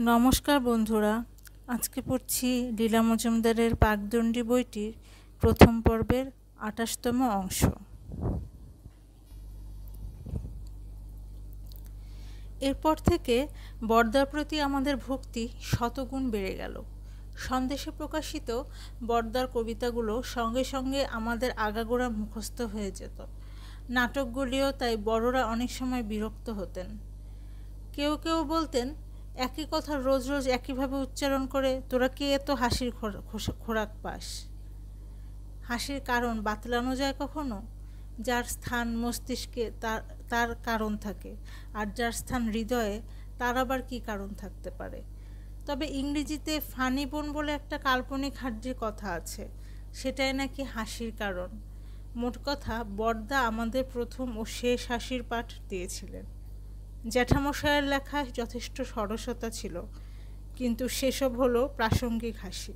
নমস্কার বন্ধুরা, আজকে পড়ছি লীলা মজুমদারের পাকদণ্ডী বইটির প্রথম পর্বের ২৮তম অংশ। এরপর থেকে বরদার প্রতি আমাদের ভক্তি শতগুণ বেড়ে গেল। সন্দেশে প্রকাশিত বরদার কবিতাগুলো সঙ্গে সঙ্গে আমাদের আগাগোড়া মুখস্থ হয়ে যেত। নাটকগুলিও তাই বড়রা অনেক সময় বিরক্ত হতেন। কেউ কেউ বলতেন, একই কথা রোজ রোজ একইভাবে উচ্চারণ করে তোরা কি এত হাসির খোরাক পাস? হাসির কারণ বাতলানো যায় কখনো? যার স্থান মস্তিষ্কে তার কারণ থাকে, আর যার স্থান হৃদয়ে তার আবার কী কারণ থাকতে পারে? তবে ইংরেজিতে ফানি বোন বলে একটা কাল্পনিক হাড্ডির কথা আছে, সেটাই নাকি হাসির কারণ। মোট কথা, বরদা আমাদের প্রথম ও শেষ হাসির পাঠ দিয়েছিলেন। জ্যাঠামশায়ের লেখায় যথেষ্ট সরসতা ছিল, কিন্তু সেসব হলো প্রাসঙ্গিক হাসি,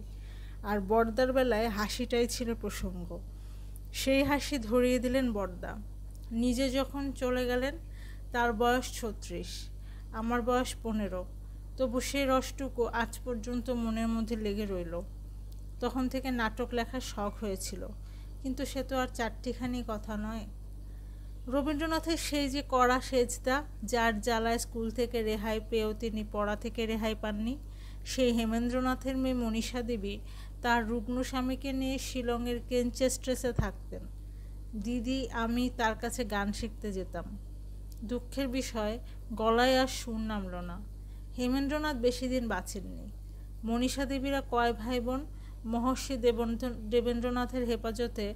আর বরদার বেলায় হাসিটাই ছিল প্রসঙ্গ। সেই হাসি ধরিয়ে দিলেন বরদা। নিজে যখন চলে গেলেন, তার বয়স ৩৬, আমার বয়স ১৫, তবু সেই রসটুকু আজ পর্যন্ত মনের মধ্যে লেগে রইল। তখন থেকে নাটক লেখার শখ হয়েছিল, কিন্তু সে তো আর চারটিখানি কথা নয়। রবীন্দ্রনাথের সেই যে কড়া সেজদা, যার জ্বালায় স্কুল থেকে রেহাই পেয়েও তিনি পড়া থেকে রেহাই পাননি, সেই হেমেন্দ্রনাথের মেয়ে মনীষা দেবী তার রুগ্ন স্বামীকে নিয়ে শিলংয়ের কেনচেস্ট্রেসে থাকতেন। দিদি আমি তার কাছে গান শিখতে যেতাম। দুঃখের বিষয়, গলায় আর সুর নামল না। হেমেন্দ্রনাথ বেশি দিন বাঁচেননি। মনীষা দেবীরা কয় ভাই বোন মহর্ষি দেবেন্দ্রনাথের হেফাজতে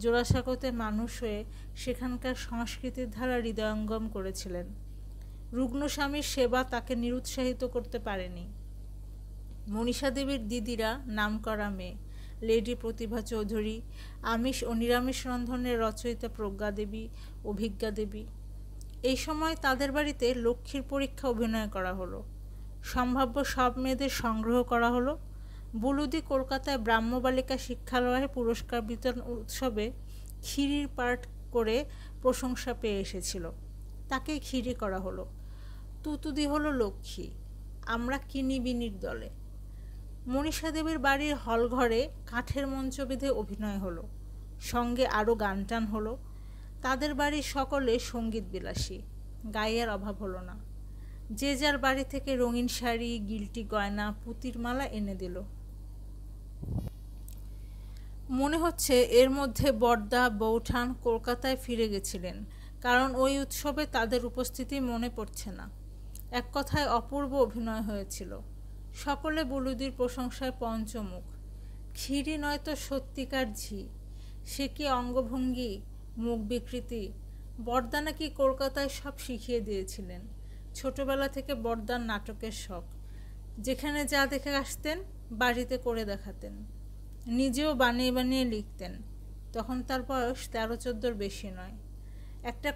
জোড়াসাঁকোতে মানুষ হয়ে সেখানকার সংস্কৃতির ধারা হৃদয়ঙ্গম করেছিলেন। রুগ্ন স্বামীর সেবা তাকে নিরুৎসাহিত করতে পারেনি। মনীষা দেবীর দিদিরা নামকরা মেয়ে, লেডি প্রতিভা চৌধুরী, আমিষ ও নিরামিষ রন্ধনের রচয়িতা প্রজ্ঞা দেবী, অভিজ্ঞা দেবী। এই সময় তাদের বাড়িতে লক্ষ্মীর পরীক্ষা অভিনয় করা হলো। সম্ভাব্য সব মেয়েদের সংগ্রহ করা হলো। বুলুদি কলকাতায় ব্রাহ্ম বালিকা শিক্ষালয়ে পুরস্কার বিতরণ উৎসবে খিরির পাঠ করে প্রশংসা পেয়ে এসেছিল। তাকেই খিরি করা হলো। তুতুদি হলো লক্ষ্মী, আমরা কিনিবিনির দলে। মনীষা দেবীর বাড়ির হলঘরে কাঠের মঞ্চ বেঁধে অভিনয় হলো, সঙ্গে আরও গান টান হলো। তাদের বাড়ির সকলে সঙ্গীত বিলাসী, গায়ের অভাব হলো না। যে যার বাড়ি থেকে রঙিন শাড়ি, গিলটি গয়না, পুতির মালা এনে দিল। মনে হচ্ছে এর মধ্যে বরদা বৌঠান কলকাতায় ফিরে গেছিলেন, কারণ ওই উৎসবে তাদের উপস্থিতি মনে পড়ছে না। এক কথায় অপূর্ব অভিনয় হয়েছিল। সকলে বুলুদির প্রশংসায় পঞ্চমুখ। খিরি নয়তো সত্যিকার ঝি, সে কি অঙ্গভঙ্গি, মুখ বিকৃতি! বরদা নাকি কলকাতায় সব শিখিয়ে দিয়েছিলেন। ছোটবেলা থেকে বরদার নাটকের শখ। যেখানে যা দেখে আসতেন বাড়িতে করে দেখাতেন। নিজেও বানিয়ে বানিয়ে লিখতেন। তখন তার বয়স ১৩-১৪ বেশি নয়। একটা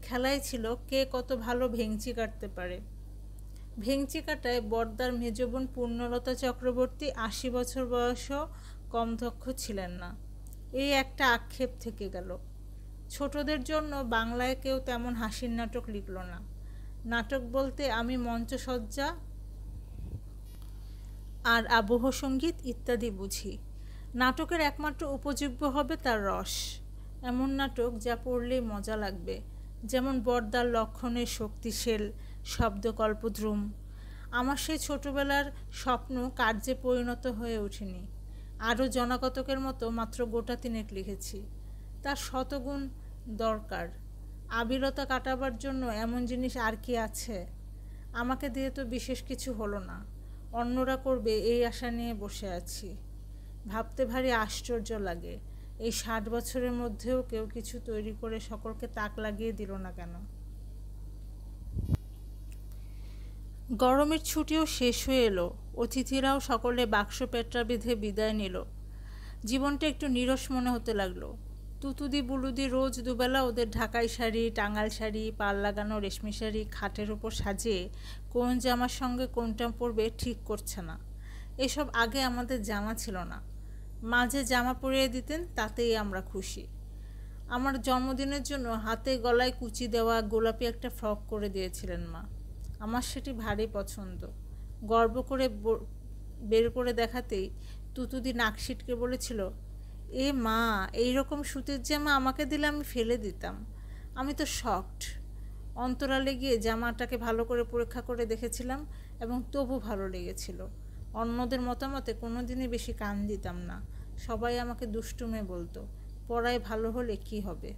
খেলাই ছিল কে কত ভালো ভেঙচি কাটতে পারে। ভেঙচি কাটায় বরদার মেজ বোন পূর্ণলতা চক্রবর্তী ৮০ বছর বয়সেও কম দক্ষ ছিলেন না। এই একটা আক্ষেপ থেকে গেল। ছোটদের জন্য বাংলায় কেউ তেমন হাসির নাটক লিখল না। নাটক বলতে আমি মঞ্চসজ্জা আর আবহ সঙ্গীত ইত্যাদি বুঝি। নাটকের একমাত্র উপযোগ্য হবে তার রস। এমন নাটক যা পড়লেই মজা লাগবে, যেমন বরদার লক্ষণের শক্তিশীল শব্দকল্পদ্রুম। আমার সেই ছোটবেলার স্বপ্ন কার্যে পরিণত হয়ে ওঠেনি। আরও জনাকতকের মতো মাত্র গোটা তিনেক লিখেছি। তার শতগুণ দরকার। আবিলতা কাটাবার জন্য এমন জিনিস আর কি আছে? আমাকে দিয়ে তো বিশেষ কিছু হলো না, অন্যরা করবে এই আশা নিয়ে বসে আছি। ভাবতে ভারী আশ্চর্য লাগে, এই ৬০ বছরের মধ্যেও কেউ কিছু তৈরি করে সকলকে তাক লাগিয়ে দিল না কেন? গরমের ছুটিও শেষ হয়ে এলো। অতিথিরাও সকলে বাক্স পেটরা বেঁধে বিদায় নিল। জীবনটা একটু নিরস মনে হতে লাগলো। তুতুদি বুলুদি রোজ দুবেলা ওদের ঢাকাই শাড়ি, টাঙ্গাল শাড়ি, পাল লাগানো রেশমি শাড়ি খাটের উপর সাজিয়ে কোন জামার সঙ্গে কোনটা পরবে ঠিক করছে না। এসব আগে আমাদের জানা ছিল না। মাঝে জামা পরিয়ে দিতেন, তাতেই আমরা খুশি। আমার জন্মদিনের জন্য হাতে গলায় কুচি দেওয়া গোলাপি একটা ফ্রক করে দিয়েছিলেন মা। আমার সেটি ভারী পছন্দ। গর্ব করে বের করে দেখাতেই তুতুদি নাক সিটকে বলেছিল, এ মা, এইরকম সুতির জামা আমাকে দিলে আমি ফেলে দিতাম। আমি তো শকড। অন্তরালে গিয়ে জামাটাকে ভালো করে পরীক্ষা করে দেখেছিলাম এবং তবু ভালো লেগেছিল। অন্যদের মতামতে কোনো দিনই বেশি কান দিতাম না। সবাই আমাকে দুষ্টু মেয়ে বলতো। পড়ায় ভালো হলে কি হবে?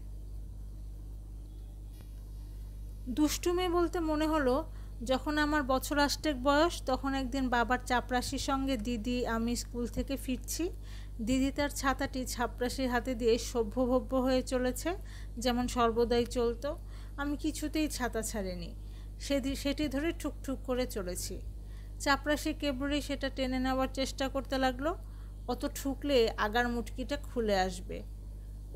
দুষ্টু মেয়ে বলতে মনে হলো, যখন আমার বছর 8 বয়স, তখন একদিন বাবার চাপরাশির সঙ্গে দিদি আমি স্কুল থেকে ফিরছি। দিদি তার ছাতাটি ছাপরাশির হাতে দিয়ে সভ্যভব্য হয়ে চলেছে, যেমন সর্বদাই চলতো। আমি কিছুতেই ছাতা ছাড়িনি, সেটি ধরে ঠুকঠুক করে চলেছি। চাপরাশি কেবলই সেটা টেনে নেওয়ার চেষ্টা করতে লাগলো। অত ঠুকলে আগার মুটকিটা খুলে আসবে।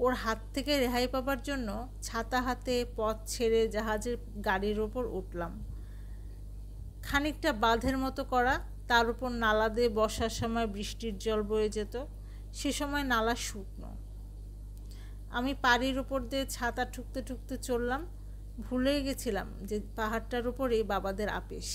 ওর হাত থেকে রেহাই পাবার জন্য ছাতা হাতে পথ ছেড়ে জাহাজের গাড়ির ওপর উঠলাম। খানিকটা বাঁধের মতো করা, তার উপর নালা দিয়ে বর্ষার সময় বৃষ্টির জল বয়ে যেত। সে সময় নালা শুকনো। আমি পাড়ির উপর দিয়ে ছাতা ঠুকতে ঠুকতে চললাম। ভুলেই গেছিলাম যে পাহাড়টার উপরেই বাবাদের আপিস।